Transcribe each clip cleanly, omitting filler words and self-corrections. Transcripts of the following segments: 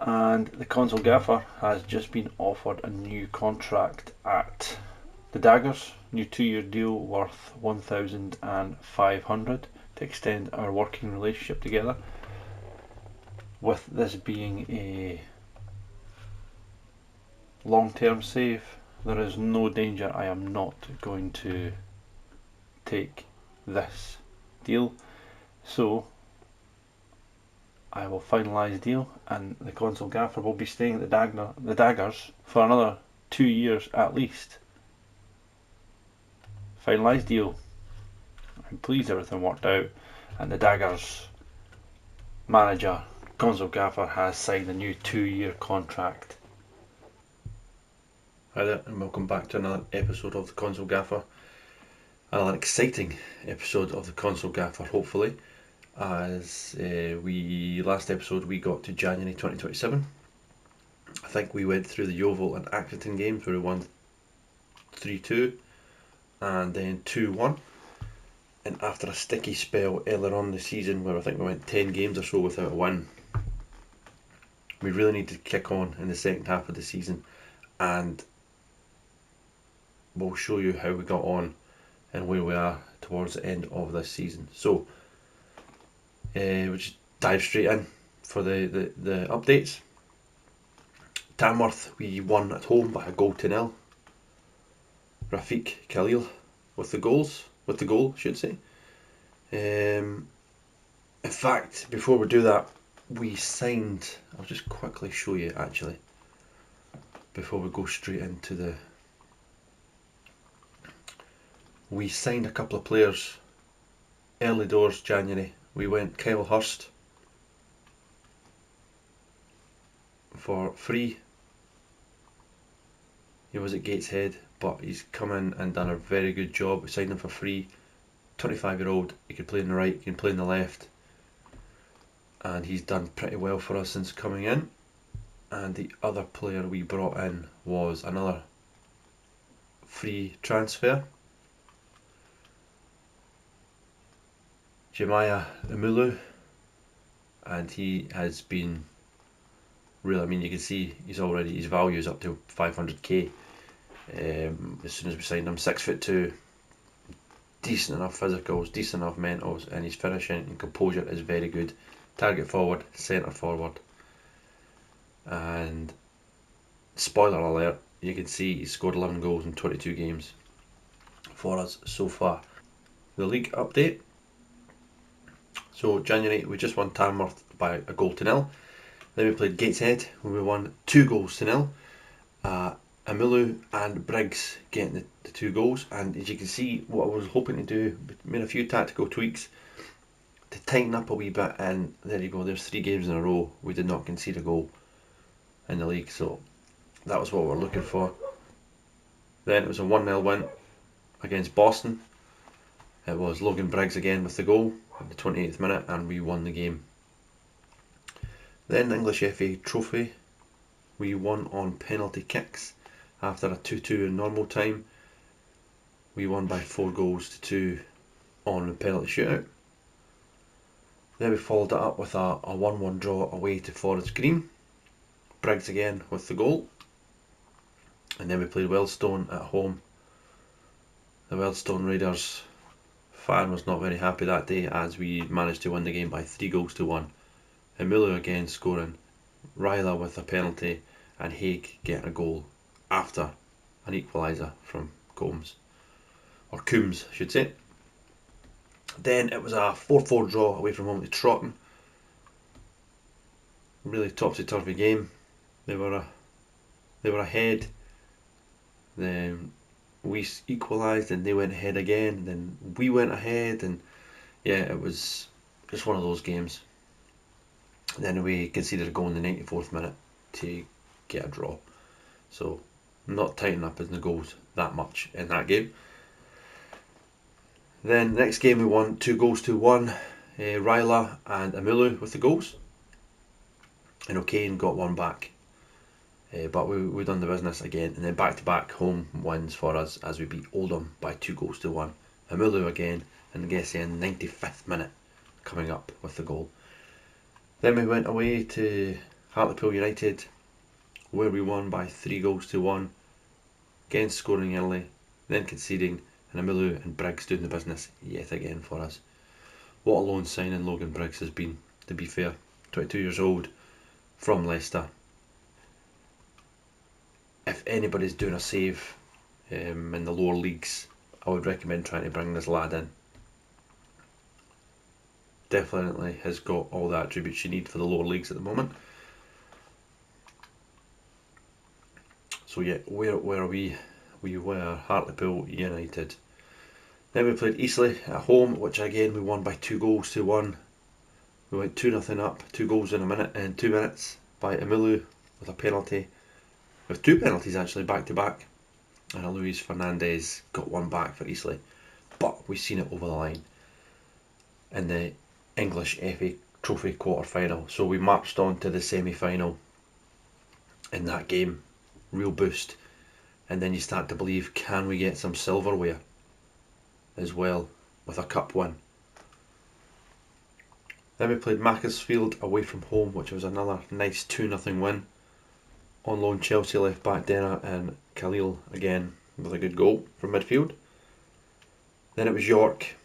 and the console gaffer has just been offered a new contract at the Daggers, new 2-year deal worth 1,500 to extend our working relationship together. With this being a long-term save, there is no danger I am not going to take this deal. So I will finalise the deal, and the console gaffer will be staying at the Daggers for another 2 years at least. Finalised deal. I'm pleased everything worked out, and the Daggers manager, console gaffer, has signed a new 2-year contract. Hi there, and welcome back to another episode of the Console Gaffer. Another exciting episode of the Console Gaffer, hopefully, as last episode we got to January 2027. I think we went through the Yeovil and Accrington games where we won 3-2 and then 2-1. And after a sticky spell earlier on in the season where I think we went 10 games or so without a win, we really need to kick on in the second half of the season, and we'll show you how we got on and where we are towards the end of this season. So we'll just dive straight in for the updates. Tamworth, we won at home by a goal to nil. Rafiq Khalil with the goal, I should say. In fact, before we do that, we signed, I'll just quickly show you actually, before we go straight into we signed a couple of players early doors January. We went Kyle Hurst for free. He was at Gateshead, but he's come in and done a very good job. We signed him for free. 25-year-old, he can play on the right, he can play on the left, and he's done pretty well for us since coming in. And the other player we brought in was another free transfer, Jemiah Umulu, and he has been really, I mean, you can see his value is up to 500k. As soon as we signed him, 6'2", decent enough physicals, decent enough mentals, and his finishing and composure is very good. Target forward, centre forward, and spoiler alert, you can see he's scored 11 goals in 22 games for us so far. The league update. So January we just won Tamworth by a goal to nil. Then we played Gateshead where we won 2 goals to nil. Amulu and Briggs getting the 2 goals, and as you can see, what I was hoping to do, made a few tactical tweaks to tighten up a wee bit, and there you go, there's 3 games in a row we did not concede a goal in the league, so that was what we were looking for. Then it was a 1-0 win against Boston. It was Logan Briggs again with the goal at the 28th minute, and we won the game. Then the English FA Trophy, we won on penalty kicks. After a 2-2 in normal time, we won by 4 goals to 2 on a penalty shootout. Then we followed it up with a 1-1 draw away to Forest Green. Briggs again with the goal. And then we played Wealdstone at home. The Wealdstone Raiders fan was not very happy that day as we managed to win the game by 3 goals to 1. Emilio again scoring, Ryla with a penalty, and Haig getting a goal after an equaliser from Coombs I should say. Then it was a 4-4 draw away from home to Trotton. Really topsy-turvy game. They were ahead, then we equalised and they went ahead again, then we went ahead, and yeah, it was just one of those games. Then we conceded a goal in the 94th minute to get a draw, so not tighten up in the goals that much in that game. Then the next game we won 2 goals to 1. Ryla and Amulu with the goals, and O'Kane got one back, but we done the business again. And then back-to-back home wins for us as we beat Oldham by 2 goals to 1. Amulu again, and I guess in 95th minute coming up with the goal. Then we went away to Hartlepool United, where we won by 3-1, again scoring early, then conceding, and Amilu and Briggs doing the business yet again for us. What a loan signing Logan Briggs has been, to be fair. 22 years old, from Leicester. If anybody's doing a save in the lower leagues, I would recommend trying to bring this lad in. Definitely has got all the attributes you need for the lower leagues at the moment. So yeah, where are we? We were Hartlepool United. Then we played Eastleigh at home, which again we won by 2-1. We went 2-0 up, 2 goals in 2 minutes by Amilu with a penalty. With 2 penalties actually back to back. And Luis Fernandez got one back for Eastleigh. But we've seen it over the line in the English FA Trophy quarter final. So we marched on to the semi-final in that game. Real boost. And then you start to believe, can we get some silverware as well with a cup win? Then we played Macclesfield away from home, which was another nice 2-0 win. On loan Chelsea left back Dena and Khalil again with a good goal from midfield. Then it was York,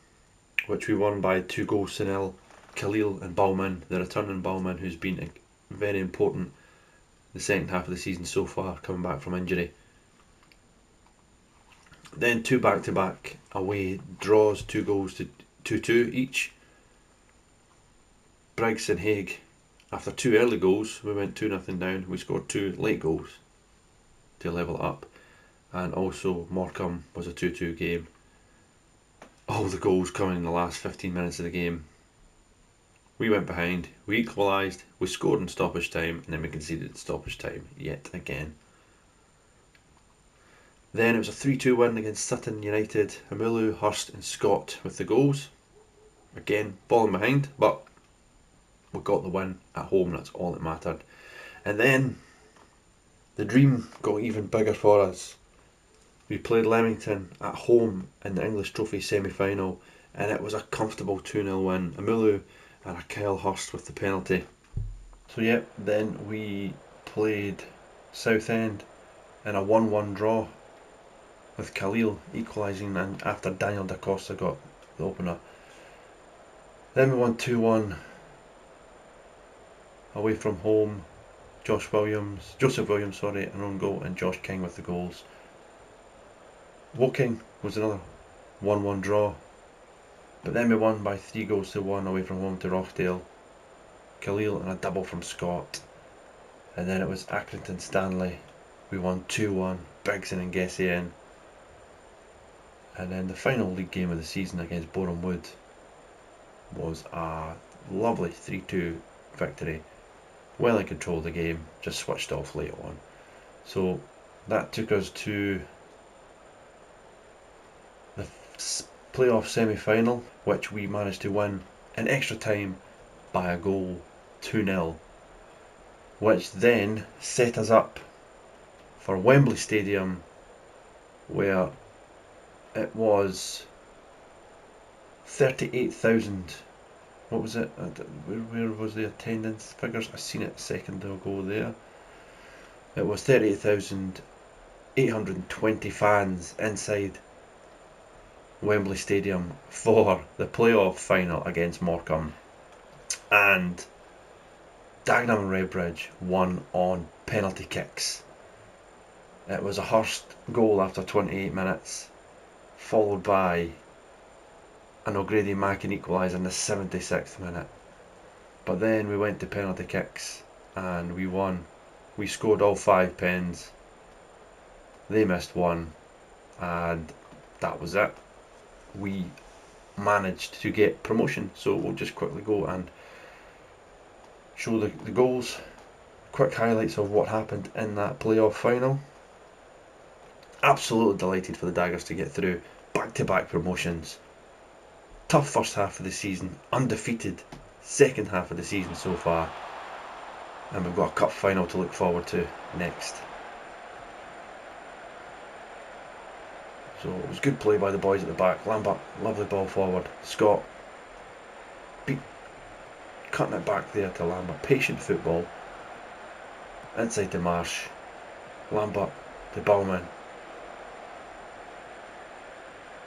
which we won by 2-0. Khalil and Bauman, the returning Bauman, who's been very important the second half of the season so far, coming back from injury. Then 2 back-to-back away draws, 2 goals to 2-2 each. Briggs and Haig, after 2 early goals, we went 2-0 down. We scored 2 late goals to level it up. And also Morecambe was a 2-2 game. All the goals coming in the last 15 minutes of the game. We went behind, we equalised, we scored in stoppage time, and then we conceded in stoppage time yet again. Then it was a 3-2 win against Sutton United. Amilu, Hurst and Scott with the goals. Again, falling behind, but we got the win at home, that's all that mattered. And then the dream got even bigger for us. We played Leamington at home in the English Trophy semi-final, and it was a comfortable 2-0 win. Amilu and a Kyle Hurst with the penalty. So yeah, then we played Southend in a 1-1 draw, with Khalil equalising and after Daniel Da Costa got the opener. Then we won 2-1 away from home. Joseph Williams, an own goal, and Josh King with the goals. Woking was another 1-1 draw, but then we won by 3-1 away from home to Rochdale. Khalil and a double from Scott. And then it was Accrington Stanley. We won 2-1, Briggs and Ngessian. And then the final league game of the season against Boreham Wood was a lovely 3-2 victory. Well in control of the game, just switched off late on. So that took us to the playoff semi-final, which we managed to win in extra time by a goal, 2-0, which then set us up for Wembley Stadium, where it was 38,000. What was it? Where was the attendance figures? I seen it a second ago there. It was 38,820 fans inside Wembley Stadium for the playoff final against Morecambe. And Dagenham and Redbridge won on penalty kicks. It was a Hurst goal after 28 minutes, followed by an O'Grady Macken equaliser in the 76th minute. But then we went to penalty kicks and we won. We scored all 5 pens. They missed one, and that was it. We managed to get promotion. So we'll just quickly go and show the goals. Quick highlights of what happened in that playoff final. Absolutely delighted for the Daggers to get through. Back-to-back promotions. Tough first half of the season, undefeated second half of the season so far, and we've got a cup final to look forward to next. So it was good play by the boys at the back. Lambert, lovely ball forward. Scott cutting it back there to Lambert. Patient football. Inside to Marsh. Lambert to Bowman.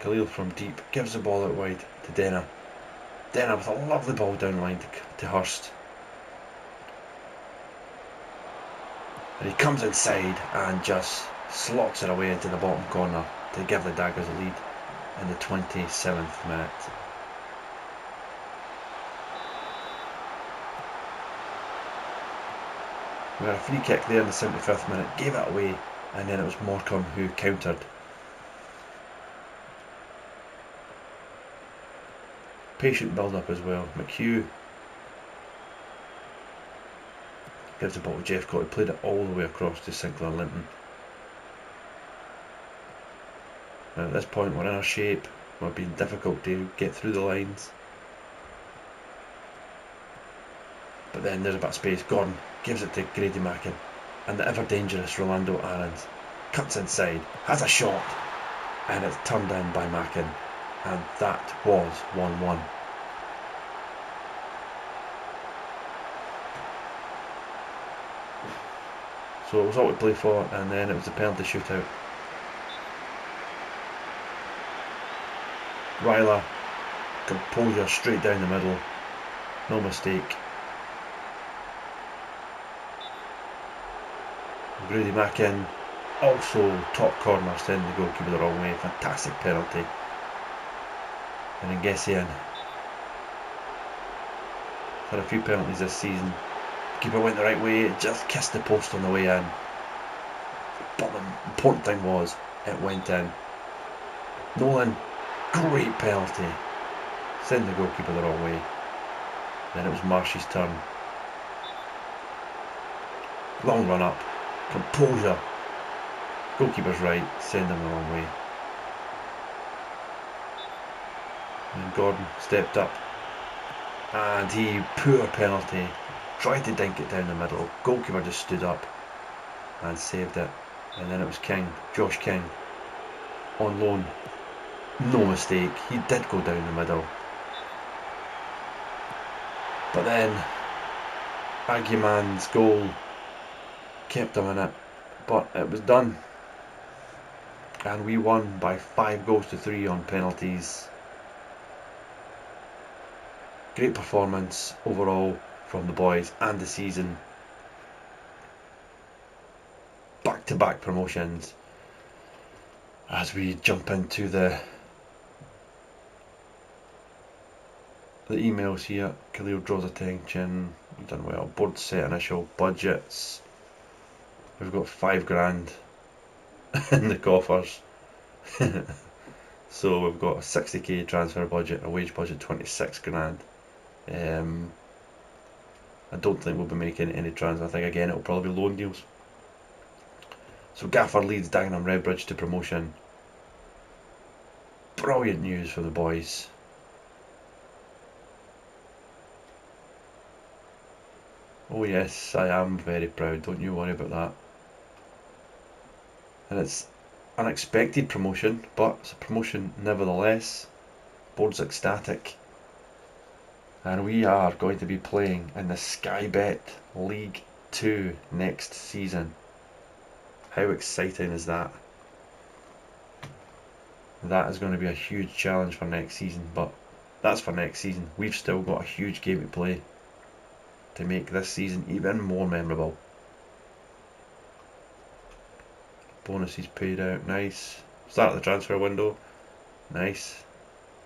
Khalil from deep gives the ball out wide to Denner. Denner with a lovely ball down the line to Hurst. And he comes inside and just slots it away into the bottom corner to give the Daggers a lead in the 27th minute. We had a free kick there in the 75th minute, gave it away, and then it was Morecambe who countered. Patient build up as well. McHugh gives the ball to Jeffcott, who played it all the way across to Sinclair Linton. Now at this point we're in our shape, we're being difficult to get through the lines. But then there's a bit of space. Gordon gives it to Grady Mackin, and the ever dangerous Rolando Aarons cuts inside, has a shot, and it's turned in by Mackin, and that was 1-1. So it was all to play for, and then it was a penalty shootout. Ryler, composure straight down the middle, no mistake. Grady Mackin also top corner, sending the goalkeeper the wrong way. Fantastic penalty. And Ngessian had a few penalties this season. The keeper went the right way, just kissed the post on the way in. But the important thing was it went in. Nolan, great penalty. Send the goalkeeper the wrong way. Then it was Marsh's turn. Long run up. Composure. Goalkeeper's right, send him the wrong way. And Gordon stepped up. And he, poor penalty, tried to dink it down the middle. Goalkeeper just stood up and saved it. And then it was King, Josh King, on loan. No mistake, he did go down the middle. But then Aguiman's goal kept him in it, but it was done, and we won by 5-3 on penalties. Great performance overall from the boys and the season. Back-to-back promotions. As we jump into the emails here, Khalil draws attention. We've done well. Board set initial budgets. We've got $5,000 in the coffers. So we've got a 60k transfer budget, a wage budget $26,000. I don't think we'll be making any transfer. I think again it'll probably be loan deals. So Gaffer leads Dagenham Redbridge to promotion. Brilliant news for the boys. Oh yes, I am very proud, don't you worry about that. And it's unexpected promotion, but it's a promotion nevertheless. Board's ecstatic. And we are going to be playing in the Sky Bet League 2 next season. How exciting is that? That is going to be a huge challenge for next season, but that's for next season. We've still got a huge game to play to make this season even more memorable. Bonuses paid out, nice. Start the transfer window, nice.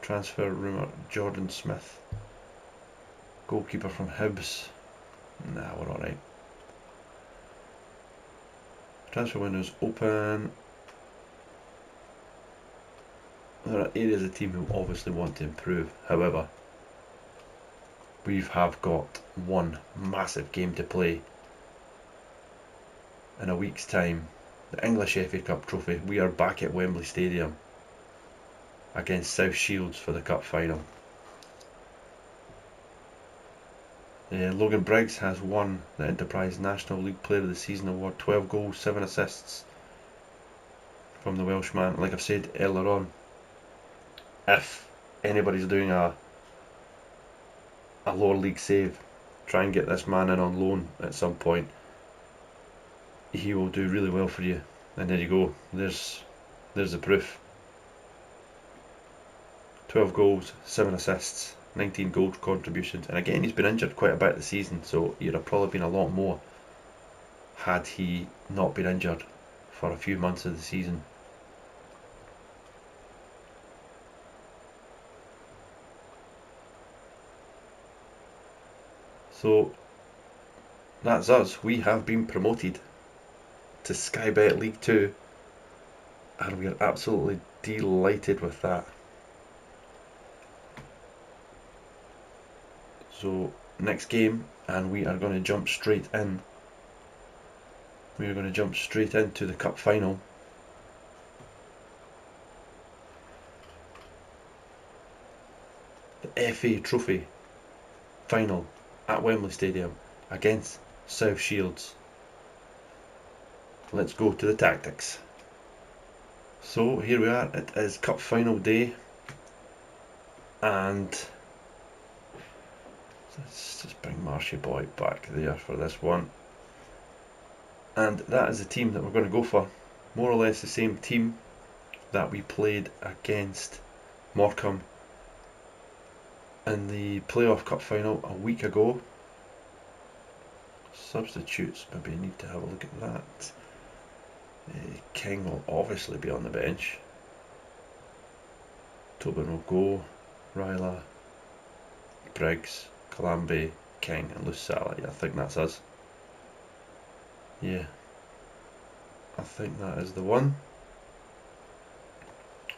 Transfer rumour, Jordan Smith. Goalkeeper from Hibs. Nah, we're alright. Transfer window's open. There are areas of the team who obviously want to improve. However, we have got one massive game to play in a week's time. The English FA Cup trophy. We are back at Wembley Stadium against South Shields for the cup final. Logan Briggs has won the Enterprise National League Player of the Season award. 12 goals, 7 assists from the Welshman. Like I've said earlier on, if anybody's doing a lower league save, try and get this man in on loan at some point. he will do really well for you. And there you go. There's the proof. 12 goals, 7 assists, 19 goal contributions. And again, he's been injured quite a bit this season, so he'd have probably been a lot more had he not been injured for a few months of the season. So that's us. We have been promoted to Sky Bet League 2, and we are absolutely delighted with that. So next game, and we are going to jump straight in. We are going to jump straight into the cup final. The FA Trophy final at Wembley Stadium against South Shields. Let's go to the tactics. So here we are, it is cup final day, and let's just bring Marshy Boy back there for this one. And that is the team that we're going to go for. More or less the same team that we played against Morecambe in the playoff cup final a week ago. Substitutes, maybe I need to have a look at that. King will obviously be on the bench. Tobin will go. Ryla, Briggs, Calambe, King and Lusala. Yeah, I think that's us. Yeah, I think that is the one.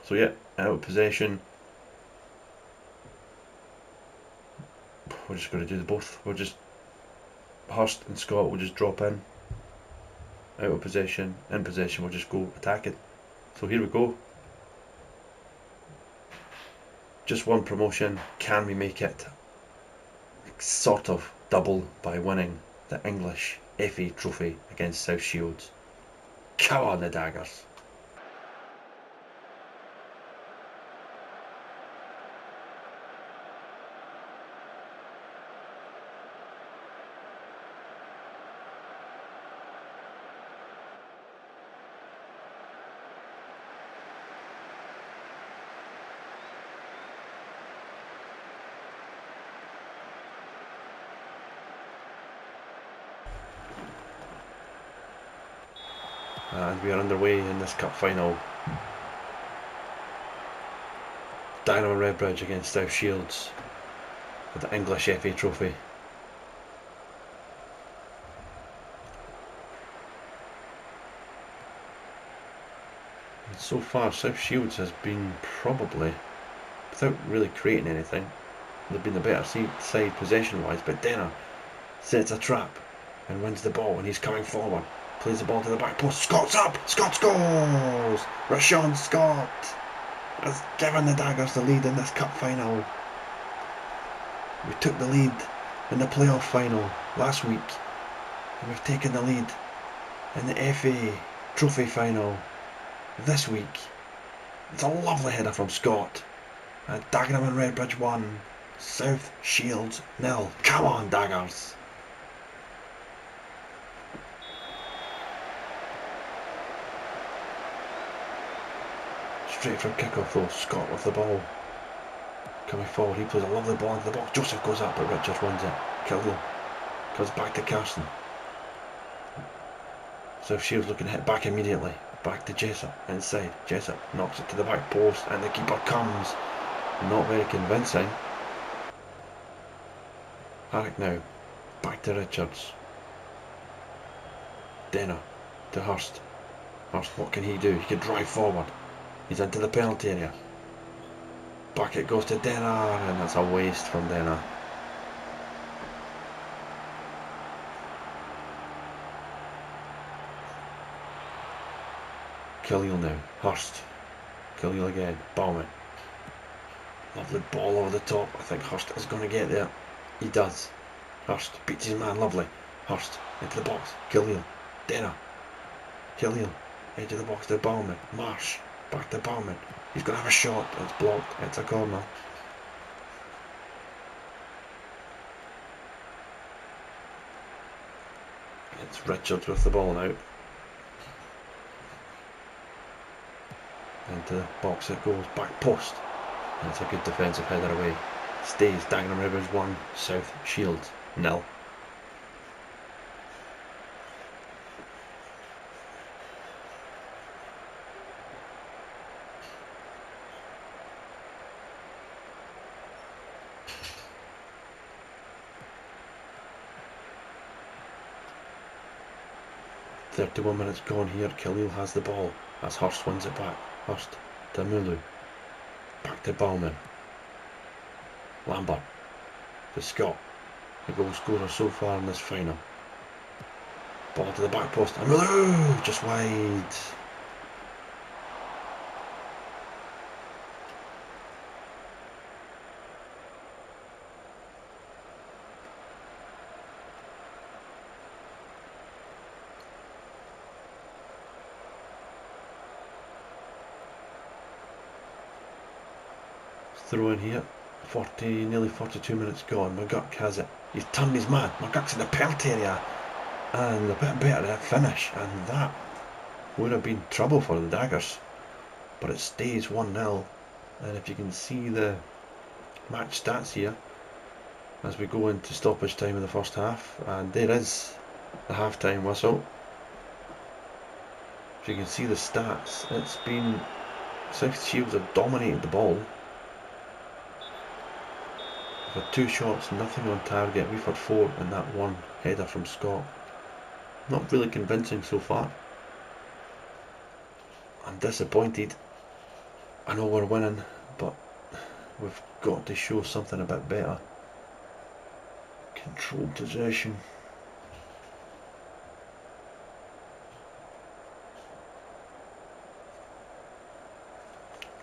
So yeah, out of possession. We're just going to do the both. We're just Hurst and Scott will just drop in. Out of possession, in possession, we'll just go attacking. So here we go. Just one promotion. Can we make it sort of double by winning the English FA Trophy against South Shields? Come on, the Daggers. And we are underway in this cup final. Dynamo Redbridge against South Shields for the English FA Trophy. And so far, South Shields has been probably, without really creating anything, they've been the better side possession-wise, but Denner sets a trap and wins the ball, and he's coming forward. Plays the ball to the back post. Scott's up! Scott scores! Rashawn Scott has given the Daggers the lead in this cup final. We took the lead in the playoff final last week, and we've taken the lead in the FA Trophy final this week. It's a lovely header from Scott. Dagenham and Redbridge 1, South Shields 0. Come on, Daggers! Straight from kick-off though, Scott with the ball. Coming forward, he plays a lovely ball into the box. Joseph goes up, but Richards wins it. Killian comes back to Carson. South Shields looking to hit back immediately. Back to Jessup, inside. Jessup knocks it to the back post, and the keeper comes. Not very convincing. Harrick now. Back to Richards. Denner to Hurst. Hurst, what can he do? He can drive forward. He's into the penalty area. Back it goes to Denner, and that's a waste from Denner. Killian now. Hurst. Killian again. Bowman. Lovely ball over the top. I think Hurst is going to get there. He does. Hurst beats his man. Lovely. Hurst into the box. Killian. Denner. Killian. Edge of the box to Bowman. Marsh. Back to Bowman. He's going to have a shot. It's blocked. It's a corner. It's Richards with the ball now. Into the box it goes, back post. And it's a good defensive header away. Stays, Dagenham Rivers 1, South Shields 0. .31 minutes gone here. Khalil has the ball as Hurst wins it back. Hurst to Mulu. Back to Bauman. Lambert to Scott, the goal scorer so far in this final. Ball to the back post. And Mulu just wide. Throw in here. Nearly 42 minutes gone. McGurk has it. He's turned his man. McGurk's in the penalty area. And a bit better at finish. And that would have been trouble for the Daggers. But it stays 1-0. And if you can see the match stats here as we go into stoppage time in the first half. And there is the half-time whistle. If you can see the stats, it's been South Shields have dominated the ball. We've had 2 shots, nothing on target. We've had 4 and that one header from Scott. Not really convincing so far. I'm disappointed. I know we're winning, but we've got to show something a bit better. Controlled possession.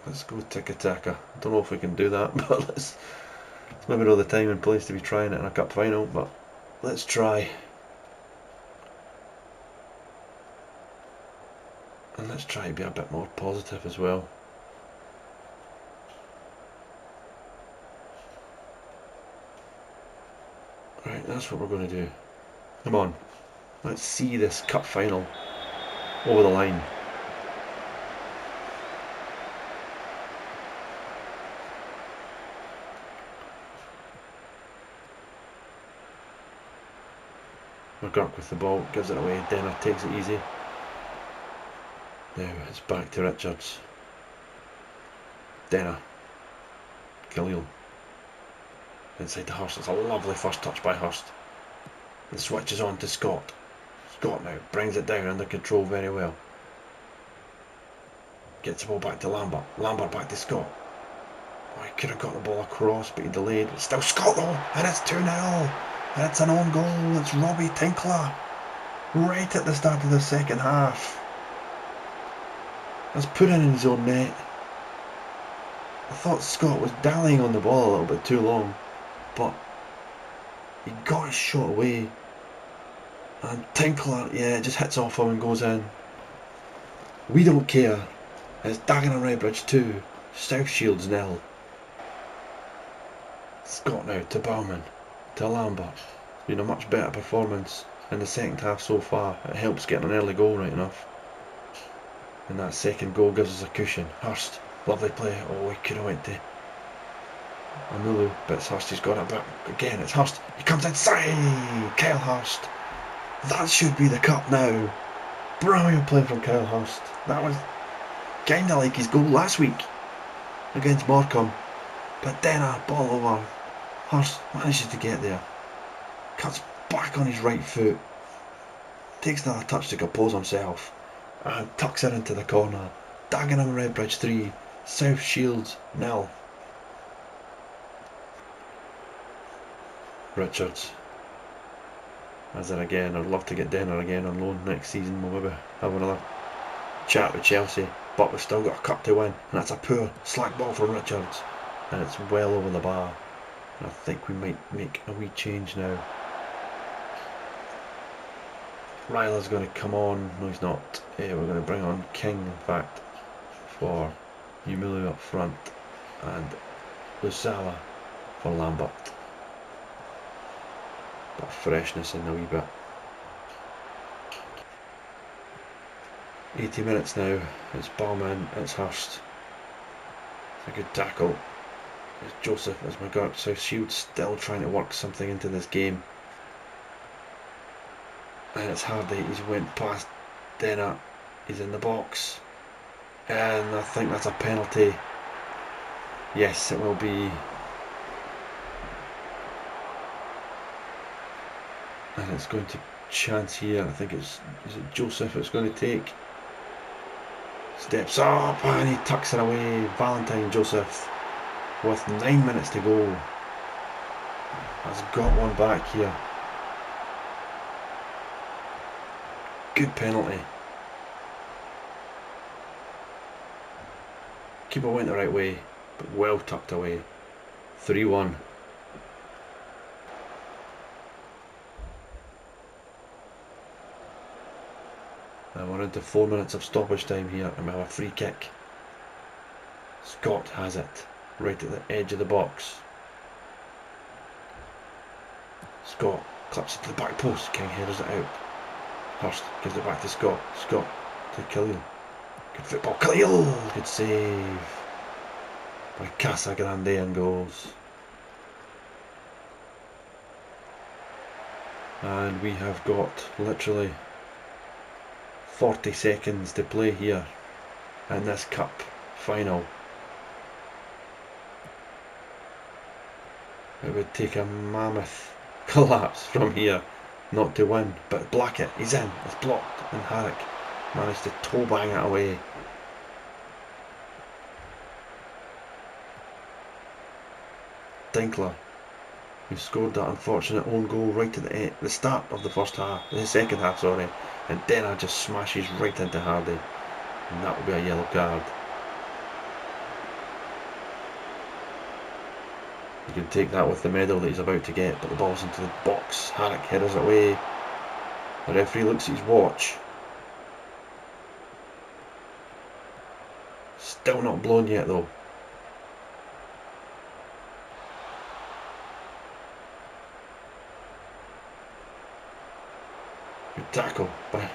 Let's go tiki-taka. I don't know if we can do that, but it's maybe not the time and place to be trying it in a cup final, but let's try. And let's try to be a bit more positive as well. Right, that's what we're going to do. Come on, let's see this cup final over the line. McGurk with the ball, gives it away. Denner takes it easy. Now it's back to Richards. Denner. Khalil. Inside to Hurst. It's a lovely first touch by Hurst. And switches on to Scott. Scott now brings it down under control very well. Gets the ball back to Lambert. Lambert back to Scott. Oh, he could have got the ball across, but he delayed. It's still Scott though, and it's 2-0. It's an own goal. It's Robbie Tinkler. Right at the start of the second half. Has put it in his own net. I thought Scott was dallying on the ball a little bit too long, but he got his shot away. And Tinkler, yeah, it just hits off him and goes in. We don't care. It's Dagenham Redbridge 2, South Shields 0. Scott now to Bauman, to Lambert. It's been a much better performance in the second half so far. It helps getting an early goal right enough. And that second goal gives us a cushion. Hurst, lovely play. Oh, he could have went to Amulu, but it's Hurst, he's got it back. Again, it's Hurst. He comes inside. Kyle Hurst. That should be the cup now. Brilliant play from Kyle Hurst. That was kind of like his goal last week against Morecambe. But then a ball over. Hurst manages to get there. Cuts back on his right foot. Takes another touch to compose himself. And tucks it into the corner. Dagenham Redbridge 3, South Shields 0. Richards has it again. I'd love to get Denner again on loan next season. We'll maybe have another chat with Chelsea, but we've still got a cup to win, and that's a poor slack ball from Richards, and it's well over the bar. And I think we might make a wee change now. Ryla's going to come on. No, he's not. We're going to bring on King, in fact, for Yumulu up front, and Lusala for Lambert. Bit of freshness in the wee bit. 80 minutes now. It's Barman, it's Hurst. It's a good tackle. It's Joseph as McGurk. South Shield still trying to work something into this game. And it's Hardy. He's went past Denner. He's in the box. And I think that's a penalty. Yes, it will be. And it's going to chance here. I think is it Joseph it's going to take. Steps up and he tucks it away. Valentine Joseph with 9 minutes to go has got one back here. Good penalty. Keeper went the right way, but well tucked away. 3-1. And we're into 4 minutes of stoppage time here, and we have a free kick. Scott has it, right at the edge of the box. Scott clips it to the back post. King headers it out. Hurst gives it back to Scott. Scott to Khalil. Good football. Khalil! Good save by Casa Grande and goals. And we have got literally 40 seconds to play here in this cup final. It would take a mammoth collapse from here not to win, but Blackett, he's in, it's blocked, and Harrick managed to toe bang it away. Dinkler, who scored that unfortunate own goal right at the start of the second half, and Denner just smashes right into Hardy, and that will be a yellow card. You can take that with the medal that he's about to get, but the ball's into the box. Harrick headers it away. The referee looks at his watch. Still not blown yet though. Good tackle by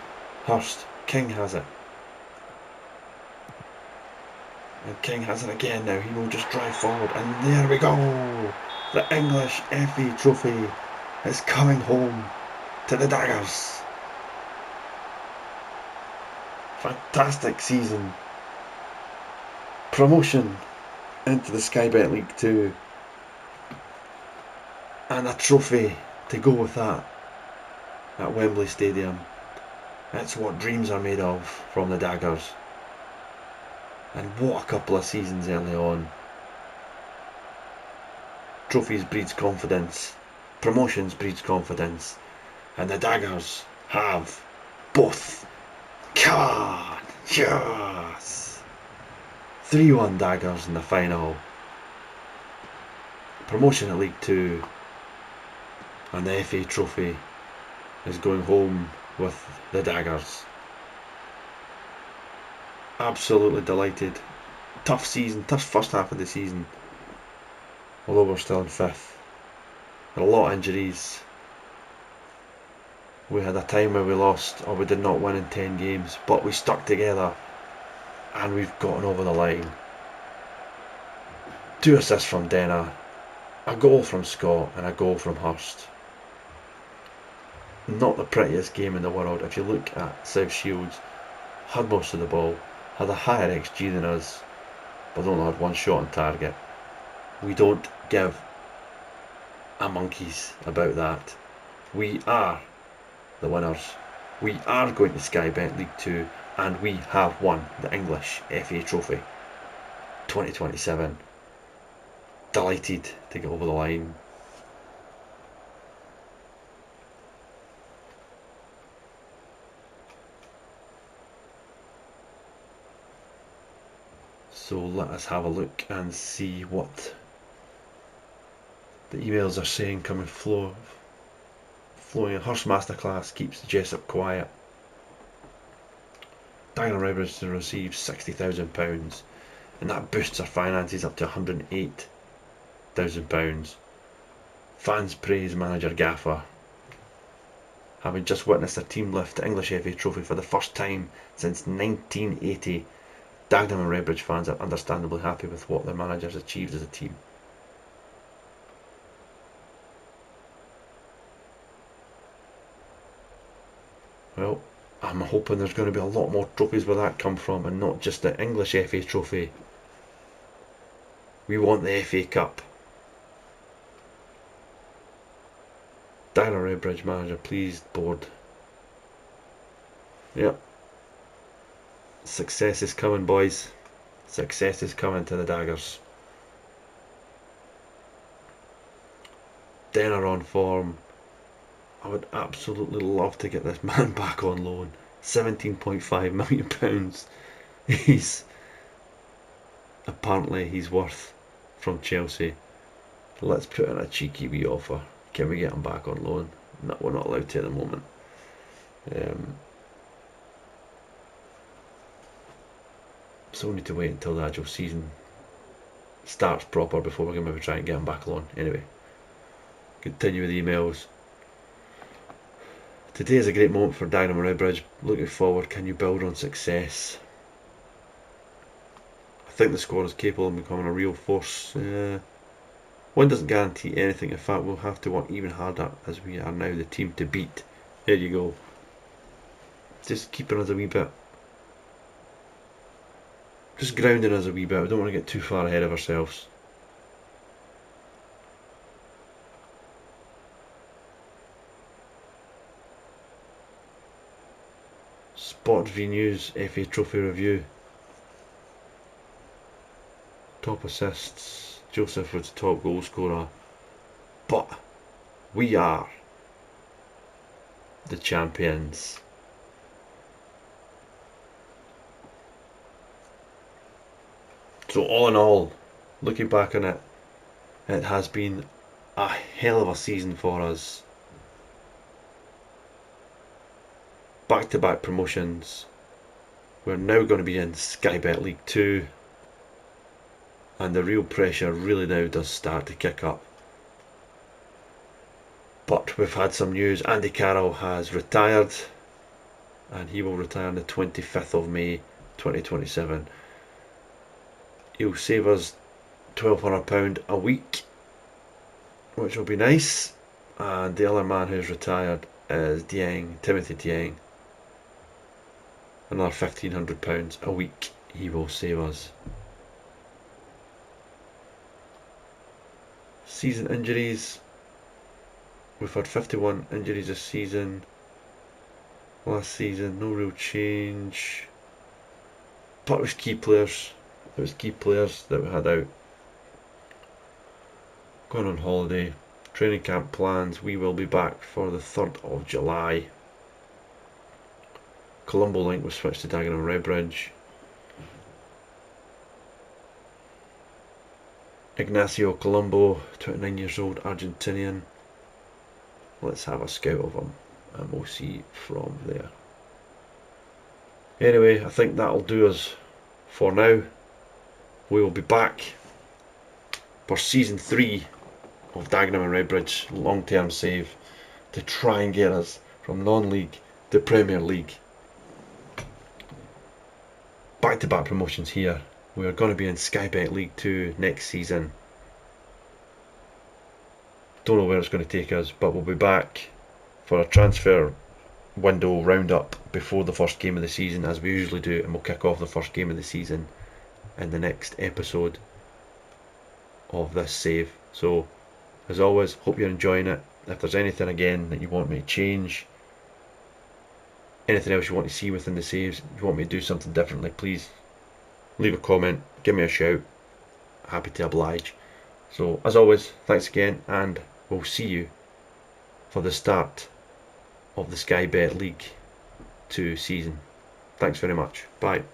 Hurst. King has it. And King has it again now. He will just drive forward. And there we go. The English FA Trophy is coming home to the Daggers. Fantastic season. Promotion into the Sky Bet League 2. And a trophy to go with that at Wembley Stadium. That's what dreams are made of from the Daggers. And what a couple of seasons early on. Trophies breeds confidence. Promotions breeds confidence. And the Daggers have both. Come on! Yes! 3-1 Daggers in the final. Promotion at League 2. And the FA Trophy is going home with the Daggers. Absolutely delighted. Tough season, tough first half of the season. Although we're still in 5th. Had a lot of injuries. We had a time where we lost, or we did not win in 10 games, but we stuck together and we've gotten over the line. 2 assists from Denner, a goal from Scott and a goal from Hurst. Not the prettiest game in the world. If you look at South Shields, had most of the ball, had a higher XG than us, but only had 1 shot on target. We don't give a monkeys about that. We are the winners. We are going to Sky Bet League 2 and we have won the English FA Trophy 2027. Delighted to get over the line. So let us have a look and see what the emails are saying coming flowing. Hurst Masterclass keeps Jessup quiet. Dagger Robertson receives £60,000 and that boosts our finances up to £108,000. Fans praise manager Gaffer. having just witnessed their team lift the English FA Trophy for the first time since 1980. Dagenham and Redbridge fans are understandably happy with what their managers achieved as a team. Well, I'm hoping there's going to be a lot more trophies where that come from, and not just the English FA Trophy. We want the FA Cup. Dagenham Redbridge manager, pleased board. Yep. Success is coming, boys. Success is coming to the Daggers. Den are on form. I would absolutely love to get this man back on loan. £17.5 million. Apparently he's worth from Chelsea. Let's put in a cheeky wee offer. Can we get him back on loan? No, we're not allowed to at the moment. So we need to wait until the actual season starts proper before we can maybe try and get him back on. Anyway, continue with the emails. Today is a great moment for Dagenham and Redbridge. Looking forward, can you build on success? I think the squad is capable of becoming a real force. One doesn't guarantee anything. In fact, we'll have to work even harder as we are now the team to beat. There you go. Just keeping us a wee bit. Just grounding us a wee bit. We don't want to get too far ahead of ourselves. Sport V News FA Trophy Review. Top assists. Joseph was the top goal scorer. But we are the champions. So all in all, looking back on it, it has been a hell of a season for us. Back-to-back promotions. We're now going to be in Sky Bet League 2. And the real pressure really now does start to kick up. But we've had some news. Andy Carroll has retired. And he will retire on the 25th of May 2027. He'll save us £1,200 a week, which will be nice. And the other man who's retired is Timothy Dieng. Another £1,500 a week he will save us. Season injuries. We've had 51 injuries this season. Last season, no real change. But it was key players. It was key players that we had out. Going on holiday. Training camp plans. We will be back for the 3rd of July. Colombo link was switched to Dagenham Redbridge. Ignacio Colombo, 29 years old, Argentinian. Let's have a scout of him and we'll see from there. Anyway, I think that'll do us for now. We will be back for season 3 of Dagenham and Redbridge long-term save to try and get us from non-league to Premier League. Back-to-back promotions here. We are going to be in Sky Bet League 2 next season. Don't know where it's going to take us, but we'll be back for a transfer window roundup before the first game of the season, as we usually do, and we'll kick off the first game of the season in the next episode of this save. So, as always, hope you're enjoying it. If there's anything again that you want me to change, anything else you want to see within the saves, you want me to do something differently, please leave a comment, give me a shout. Happy to oblige. So, as always, thanks again, and we'll see you for the start of the Sky Bet League 2 season. Thanks very much. Bye.